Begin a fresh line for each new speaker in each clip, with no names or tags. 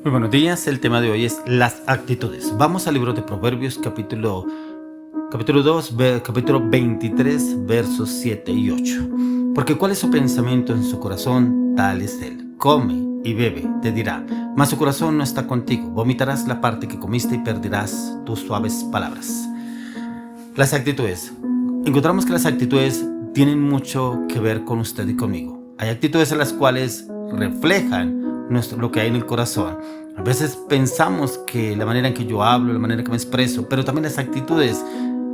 Muy buenos días, el tema de hoy es las actitudes. Vamos al libro de Proverbios capítulo 2, capítulo 23, versos 7 y 8. Porque cuál es su pensamiento en su corazón, tal es él. Come y bebe, te dirá, mas su corazón no está contigo. Vomitarás la parte que comiste y perderás tus suaves palabras. Las actitudes. Encontramos que las actitudes tienen mucho que ver con usted y conmigo. Hay actitudes en las cuales reflejan lo que hay en el corazón. A veces pensamos que la manera en que yo hablo, la manera en que me expreso, pero también las actitudes.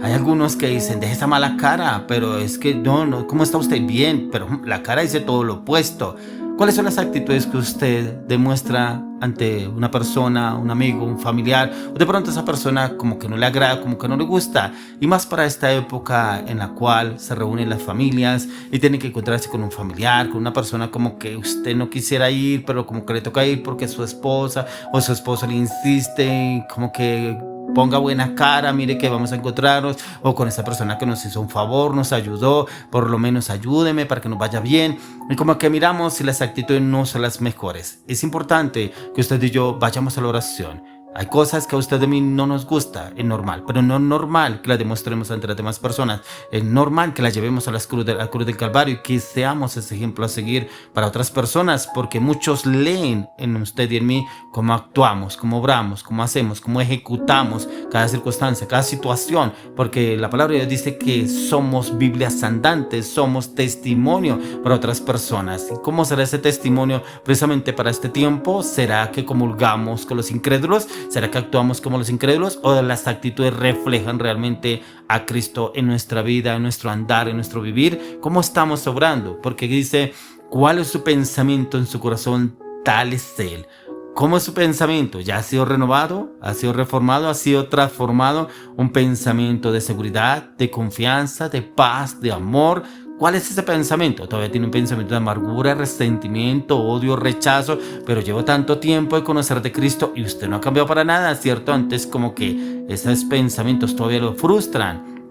Hay algunos que dicen, deje esa mala cara, pero es que no, ¿cómo está usted? Bien, pero la cara dice todo lo opuesto. ¿Cuáles son las actitudes que usted demuestra ante una persona, un amigo, un familiar? O de pronto esa persona como que no le agrada, como que no le gusta. Y más para esta época en la cual se reúnen las familias y tienen que encontrarse con un familiar, con una persona como que usted no quisiera ir, pero como que le toca ir porque su esposa o su esposo le insiste, como que ponga buena cara, mire que vamos a encontrarnos, o con esa persona que nos hizo un favor, nos ayudó, por lo menos ayúdeme para que nos vaya bien. Y como que miramos si las actitudes no son las mejores. Es importante que usted y yo vayamos a la oración. Hay cosas que a usted de mí no nos gusta, es normal, pero no es normal que las demostremos ante las demás personas. Es normal que las llevemos a la cruz del Calvario y que seamos ese ejemplo a seguir para otras personas, porque muchos leen en usted y en mí cómo actuamos, cómo obramos, cómo hacemos, cómo ejecutamos cada circunstancia, cada situación, porque la palabra de Dios dice que somos Biblias andantes, somos testimonio para otras personas. ¿Y cómo será ese testimonio precisamente para este tiempo? ¿Será que comulgamos con los incrédulos? ¿Será que actuamos como los incrédulos o las actitudes reflejan realmente a Cristo en nuestra vida, en nuestro andar, en nuestro vivir? ¿Cómo estamos obrando? Porque dice, ¿cuál es su pensamiento en su corazón? Tal es él. ¿Cómo es su pensamiento? ¿Ya ha sido renovado? ¿Ha sido reformado? ¿Ha sido transformado? Un pensamiento de seguridad, de confianza, de paz, de amor. ¿Cuál es ese pensamiento? Todavía tiene un pensamiento de amargura, resentimiento, odio, rechazo, pero llevo tanto tiempo de conocer de Cristo y usted no ha cambiado para nada, ¿cierto? Antes como que esos pensamientos todavía lo frustran.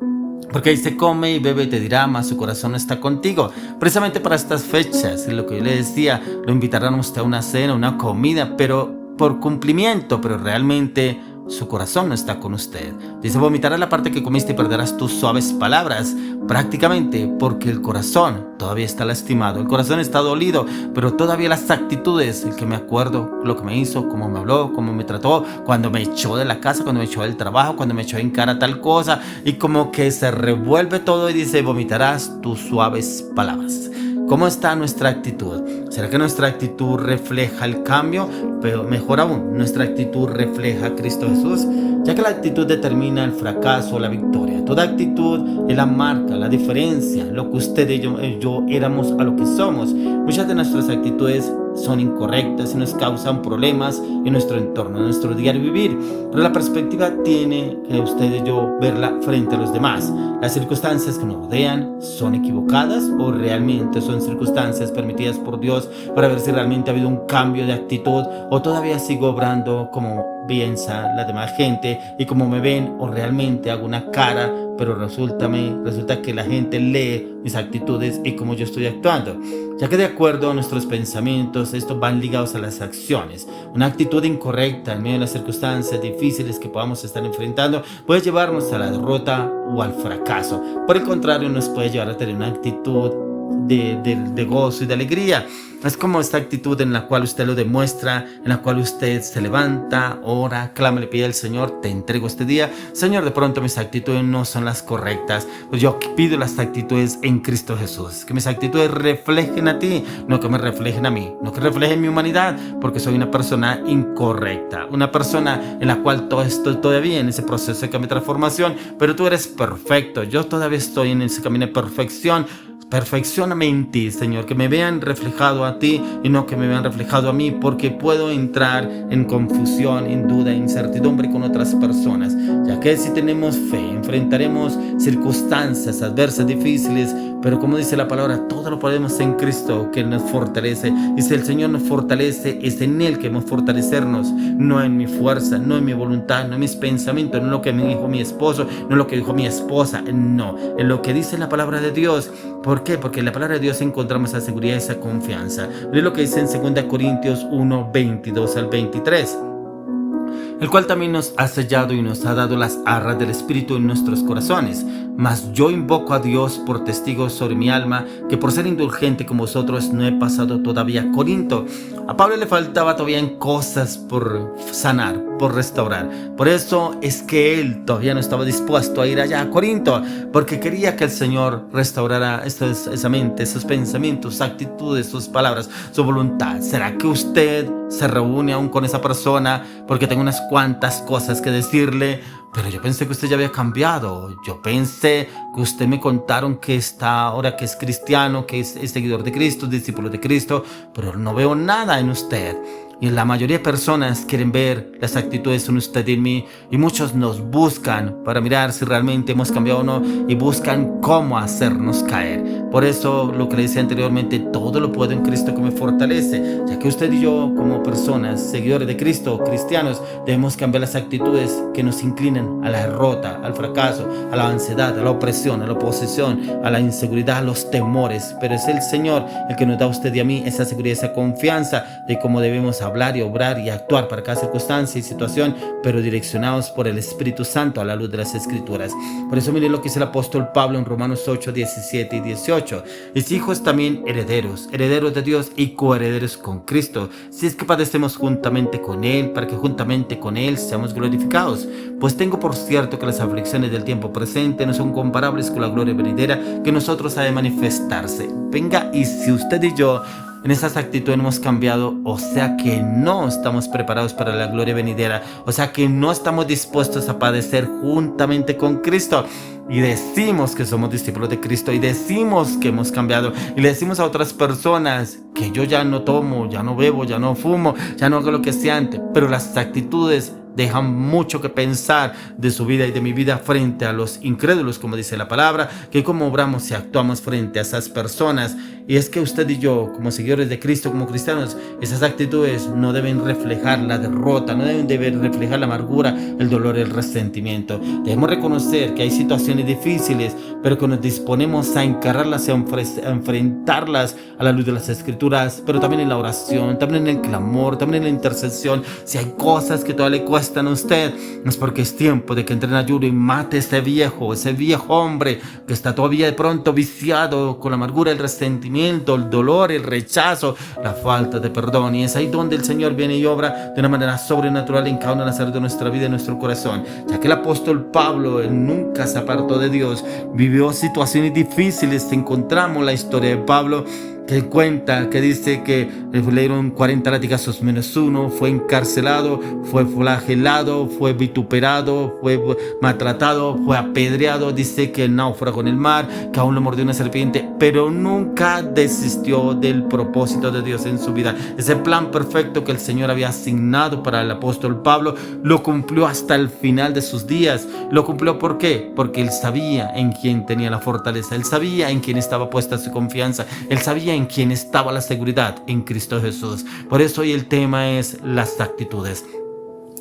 Porque ahí se come y bebe y te dirá, mas su corazón no está contigo. Precisamente para estas fechas, lo que yo le decía, lo invitarán a usted a una cena, una comida, pero por cumplimiento, pero realmente su corazón no está con usted. Dice, vomitarás la parte que comiste y perderás tus suaves palabras. Prácticamente porque el corazón todavía está lastimado, el corazón está dolido, pero todavía las actitudes, el que me acuerdo, lo que me hizo, cómo me habló, cómo me trató, cuando me echó de la casa, cuando me echó del trabajo, cuando me echó en cara tal cosa, y como que se revuelve todo y dice, vomitarás tus suaves palabras. ¿Cómo está nuestra actitud? ¿Será que nuestra actitud refleja el cambio? Pero mejor aún, nuestra actitud refleja a Cristo Jesús, ya que la actitud determina el fracaso o la victoria. Toda actitud es la marca, la diferencia, lo que usted y yo éramos a lo que somos. Muchas de nuestras actitudes son incorrectas y nos causan problemas en nuestro entorno, en nuestro diario vivir. Pero la perspectiva tiene que usted y yo verla frente a los demás. Las circunstancias que nos rodean son equivocadas o realmente son circunstancias permitidas por Dios para ver si realmente ha habido un cambio de actitud o todavía sigo obrando como piensa la demás gente y como me ven, o realmente hago una cara, pero resulta que la gente lee mis actitudes y cómo yo estoy actuando. Ya que de acuerdo a nuestros pensamientos, estos van ligados a las acciones. Una actitud incorrecta en medio de las circunstancias difíciles que podamos estar enfrentando puede llevarnos a la derrota o al fracaso. Por el contrario, nos puede llevar a tener una actitud de gozo y de alegría. Es como esta actitud en la cual usted lo demuestra, en la cual usted se levanta, ora, clama, le pide al Señor, te entrego este día. Señor, de pronto mis actitudes no son las correctas, pues yo pido las actitudes en Cristo Jesús, que mis actitudes reflejen a ti, no que me reflejen a mí, no que reflejen mi humanidad, porque soy una persona incorrecta, una persona en la cual todo estoy todavía en ese proceso de cambio y transformación, pero tú eres perfecto, yo todavía estoy en ese camino de perfección. Perfeccióname en ti, Señor, que me vean reflejado a ti y no que me vean reflejado a mí, porque puedo entrar en confusión, en duda, incertidumbre con otras personas, ya que si tenemos fe, enfrentaremos circunstancias adversas, difíciles, pero como dice la palabra, todo lo podemos en Cristo que nos fortalece. Y si el Señor nos fortalece, es en Él que hemos fortalecernos, no en mi fuerza, no en mi voluntad, no en mis pensamientos, no en lo que me dijo mi esposo, no en lo que dijo mi esposa, no, en lo que dice la palabra de Dios. ¿Por qué? Porque en la palabra de Dios encontramos esa seguridad y esa confianza. Miren lo que dice en 2 Corintios 1, 22 al 23. El cual también nos ha sellado y nos ha dado las arras del Espíritu en nuestros corazones. Mas yo invoco a Dios por testigo sobre mi alma, que por ser indulgente con vosotros no he pasado todavía a Corinto. A Pablo le faltaba todavía cosas por sanar, por restaurar. Por eso es que él todavía no estaba dispuesto a ir allá a Corinto, porque quería que el Señor restaurara esa mente, esos pensamientos, sus actitudes, sus palabras, su voluntad. ¿Será que usted se reúne aún con esa persona porque tengo unas cuantas cosas que decirle? Pero yo pensé que usted ya había cambiado. Yo pensé que usted me contaron que está ahora que es cristiano, que es seguidor de Cristo, discípulo de Cristo, pero no veo nada en usted. Y la mayoría de personas quieren ver las actitudes en usted y en mí, y muchos nos buscan para mirar si realmente hemos cambiado o no, y buscan cómo hacernos caer. Por eso, lo que le decía anteriormente, todo lo puedo en Cristo que me fortalece, ya que usted y yo, como personas, seguidores de Cristo, cristianos, debemos cambiar las actitudes que nos inclinan a la derrota, al fracaso, a la ansiedad, a la opresión, a la oposición, a la inseguridad, a los temores. Pero es el Señor el que nos da a usted y a mí esa seguridad, esa confianza de cómo debemos hablar y obrar y actuar para cada circunstancia y situación, pero direccionados por el Espíritu Santo a la luz de las Escrituras. Por eso miren lo que dice el apóstol Pablo en Romanos 8, 17 y 18. Es hijos también herederos, herederos de Dios y coherederos con Cristo, si es que padecemos juntamente con Él, para que juntamente con Él seamos glorificados. Pues tengo por cierto que las aflicciones del tiempo presente no son comparables con la gloria venidera que nosotros ha de manifestarse. Venga, y si usted y yo en esas actitudes hemos cambiado, o sea que no estamos preparados para la gloria venidera, o sea que no estamos dispuestos a padecer juntamente con Cristo, y decimos que somos discípulos de Cristo, y decimos que hemos cambiado, y le decimos a otras personas que yo ya no tomo, ya no bebo, ya no fumo, ya no hago lo que hacía antes, pero las actitudes dejan mucho que pensar de su vida y de mi vida frente a los incrédulos, como dice la palabra, que cómo obramos y actuamos frente a esas personas. Y es que usted y yo, como seguidores de Cristo, como cristianos, esas actitudes no deben reflejar la derrota, no deben reflejar la amargura, el dolor, el resentimiento. Debemos reconocer que hay situaciones difíciles, pero que nos disponemos a encararlas, a enfrentarlas a la luz de las Escrituras, pero también en la oración, también en el clamor, también en la intercesión. Si hay cosas que todavía le cuestan a usted, es porque es tiempo de que entre en ayuno y mate ese viejo hombre que está todavía de pronto viciado con la amargura, el resentimiento, el dolor, el rechazo, la falta de perdón. Y es ahí donde el Señor viene y obra de una manera sobrenatural en cada una de las áreas de nuestra vida y nuestro corazón. Ya que el apóstol Pablo, él nunca se apartó de Dios, vivió situaciones difíciles. Encontramos la historia de Pablo que cuenta, que dice que le dieron 40 latigazos menos uno, fue encarcelado, fue flagelado, fue vituperado, fue maltratado, fue apedreado. Dice que náufrago en el mar, que aún lo mordió una serpiente, pero nunca desistió del propósito de Dios en su vida. Ese plan perfecto que el Señor había asignado para el apóstol Pablo lo cumplió hasta el final de sus días. Lo cumplió, ¿por qué? Porque él sabía en quién tenía la fortaleza, él sabía en quién estaba puesta su confianza, él sabía en quién estaba la seguridad, en Cristo Jesús. Por eso hoy el tema es las actitudes.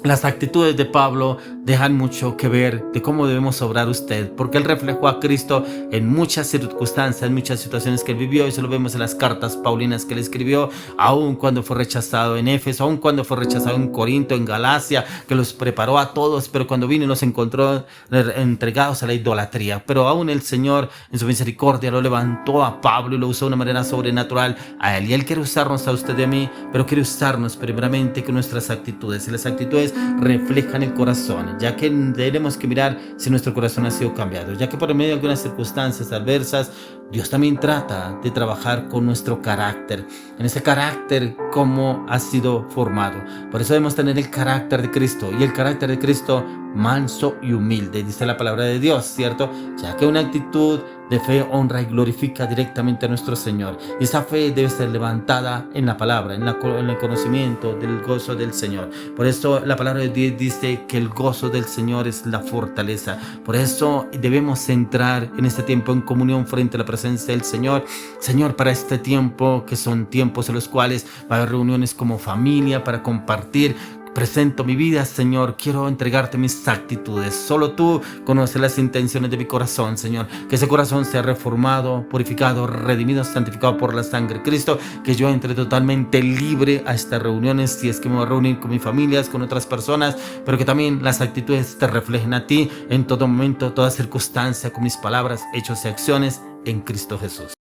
Las actitudes de Pablo dejan mucho que ver de cómo debemos obrar usted, porque él reflejó a Cristo en muchas circunstancias, en muchas situaciones que él vivió, y eso lo vemos en las cartas paulinas que él escribió, aun cuando fue rechazado en Éfeso, aun cuando fue rechazado en Corinto, en Galacia, que los preparó a todos, pero cuando vino y los encontró entregados a la idolatría. Pero aún el Señor en su misericordia lo levantó a Pablo y lo usó de una manera sobrenatural a él, y él quiere usarnos a usted y a mí, pero quiere usarnos primeramente con nuestras actitudes, y las actitudes reflejan el corazón, ya que tenemos que mirar si nuestro corazón ha sido cambiado, ya que por medio de algunas circunstancias adversas Dios también trata de trabajar con nuestro carácter, en ese carácter cómo ha sido formado. Por eso debemos tener el carácter de Cristo, y el carácter de Cristo manso y humilde, dice la palabra de Dios, ¿cierto? Ya que una actitud de fe honra y glorifica directamente a nuestro Señor. Y esa fe debe ser levantada en la palabra, en el conocimiento del gozo del Señor. Por eso la palabra de Dios dice que el gozo del Señor es la fortaleza. Por eso debemos entrar en este tiempo en comunión frente a la presencia presencia del Señor. Señor, para este tiempo, que son tiempos en los cuales va a haber reuniones como familia para compartir, presento mi vida, Señor. Quiero entregarte mis actitudes. Solo tú conoces las intenciones de mi corazón, Señor. Que ese corazón sea reformado, purificado, redimido, santificado por la sangre de Cristo. Que yo entre totalmente libre a estas reuniones, si es que me voy a reunir con mis familias, con otras personas, pero que también las actitudes te reflejen a ti en todo momento, toda circunstancia, con mis palabras, hechos y acciones en Cristo Jesús.